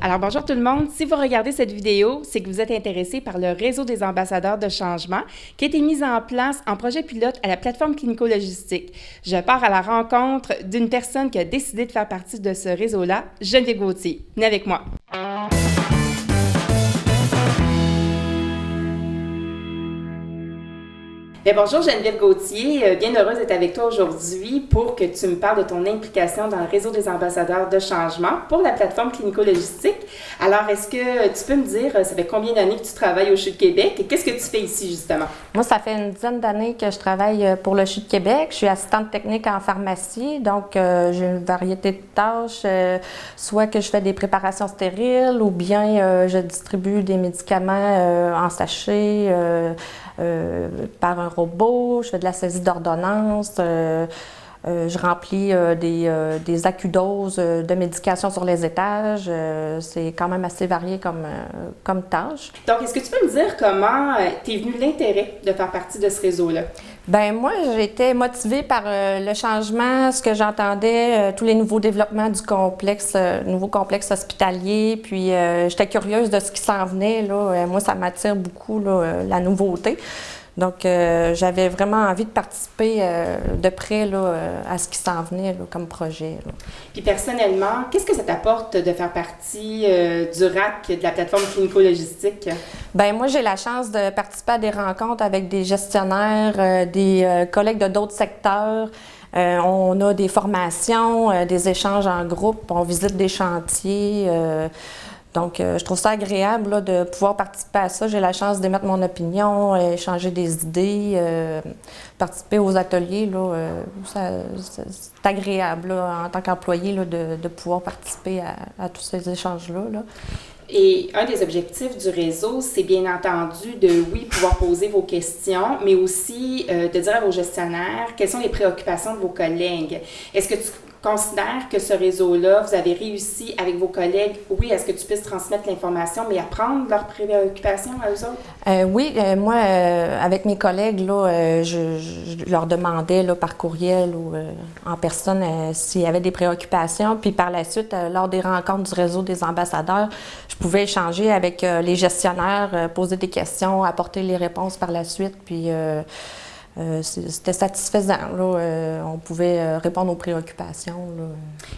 Alors bonjour tout le monde, si vous regardez cette vidéo, c'est que vous êtes intéressé par le réseau des ambassadeurs de changement qui a été mis en place en projet pilote à la plateforme clinico-logistique. Je pars à la rencontre d'une personne qui a décidé de faire partie de ce réseau-là, Geneviève Gauthier. Venez avec moi. Bonjour Geneviève Gauthier, bien heureuse d'être avec toi aujourd'hui pour que tu me parles de ton implication dans le réseau des ambassadeurs de changement pour la plateforme clinico-logistique. Alors, est-ce que tu peux me dire, ça fait combien d'années que tu travailles au CHU de Québec et qu'est-ce que tu fais ici justement? Moi, ça fait une dizaine d'années que je travaille pour le CHU de Québec. Je suis assistante technique en pharmacie, donc j'ai une variété de tâches, soit que je fais des préparations stériles ou bien je distribue des médicaments en sachet par un robot, je fais de la saisie d'ordonnances, je remplis des accudoses de médication sur les étages. C'est quand même assez varié comme tâche. Donc, est-ce que tu peux me dire comment t'es venu l'intérêt de faire partie de ce réseau-là? Bien, moi, j'étais motivée par le changement, ce que j'entendais, tous les nouveaux développements du complexe, nouveau complexe hospitalier. Puis, j'étais curieuse de ce qui s'en venait. Là. Moi, ça m'attire beaucoup, là, la nouveauté. Donc, j'avais vraiment envie de participer de près là, à ce qui s'en venait là, comme projet. Là. Puis personnellement, qu'est-ce que ça t'apporte de faire partie du RAC, de la plateforme clinico-logistique? Bien, moi, j'ai la chance de participer à des rencontres avec des gestionnaires, des collègues de d'autres secteurs. On a des formations, des échanges en groupe, on visite des chantiers. Donc, je trouve ça agréable là, de pouvoir participer à ça. J'ai la chance d'émettre mon opinion, échanger des idées, participer aux ateliers. Là, c'est agréable là, en tant qu'employé là, de pouvoir participer à tous ces échanges-là. Là. Et un des objectifs du réseau, c'est bien entendu de, oui, pouvoir poser vos questions, mais aussi de dire à vos gestionnaires quelles sont les préoccupations de vos collègues. Est-ce que tu considères que ce réseau-là, vous avez réussi avec vos collègues, oui, est-ce que tu puisses transmettre l'information, mais apprendre leurs préoccupations à eux autres? Oui, moi, avec mes collègues, là, je leur demandais là, par courriel ou en personne s'il y avait des préoccupations. Puis par la suite, lors des rencontres du réseau des ambassadeurs, je pouvais échanger avec les gestionnaires, poser des questions, apporter les réponses par la suite. Puis c'était satisfaisant. Là. On pouvait répondre aux préoccupations. Là.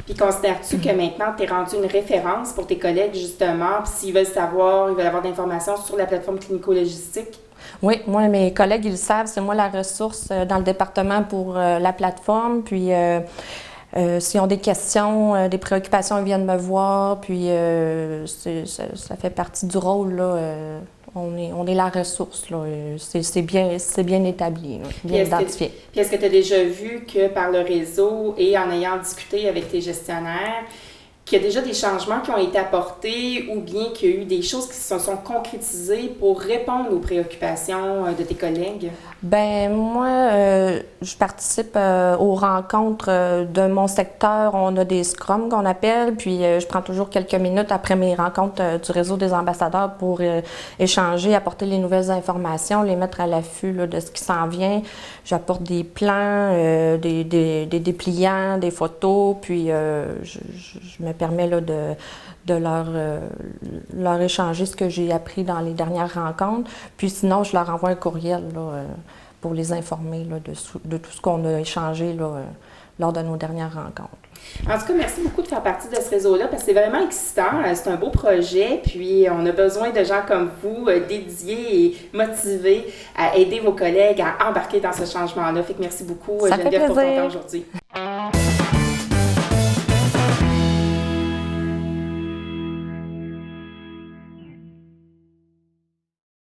Puis considères-tu que maintenant, tu es rendu une référence pour tes collègues, justement, puis s'ils veulent savoir, ils veulent avoir d'informations sur la plateforme clinico-logistique? Oui, moi, mes collègues, ils le savent, c'est moi la ressource dans le département pour la plateforme. Puis s'ils ont des questions, des préoccupations, ils viennent me voir. Puis ça fait partie du rôle, là. On est la ressource, là. C'est bien établi, là, bien identifié. Puis est-ce que tu as déjà vu que par le réseau et en ayant discuté avec tes gestionnaires, qu'il y a déjà des changements qui ont été apportés ou bien qu'il y a eu des choses qui se sont concrétisées pour répondre aux préoccupations de tes collègues? Bien, moi, je participe aux rencontres de mon secteur. On a des scrums qu'on appelle, puis je prends toujours quelques minutes après mes rencontres du réseau des ambassadeurs pour échanger, apporter les nouvelles informations, les mettre à l'affût là, de ce qui s'en vient. J'apporte des plans, des dépliants, des photos, puis je me permets là, de leur échanger ce que j'ai appris dans les dernières rencontres. Puis sinon, je leur envoie un courriel là, pour les informer là, de tout ce qu'on a échangé là, lors de nos dernières rencontres. En tout cas, merci beaucoup de faire partie de ce réseau-là parce que c'est vraiment excitant. C'est un beau projet, puis on a besoin de gens comme vous, dédiés et motivés à aider vos collègues à embarquer dans ce changement-là. Fait que merci beaucoup, Geneviève, pour ton temps aujourd'hui.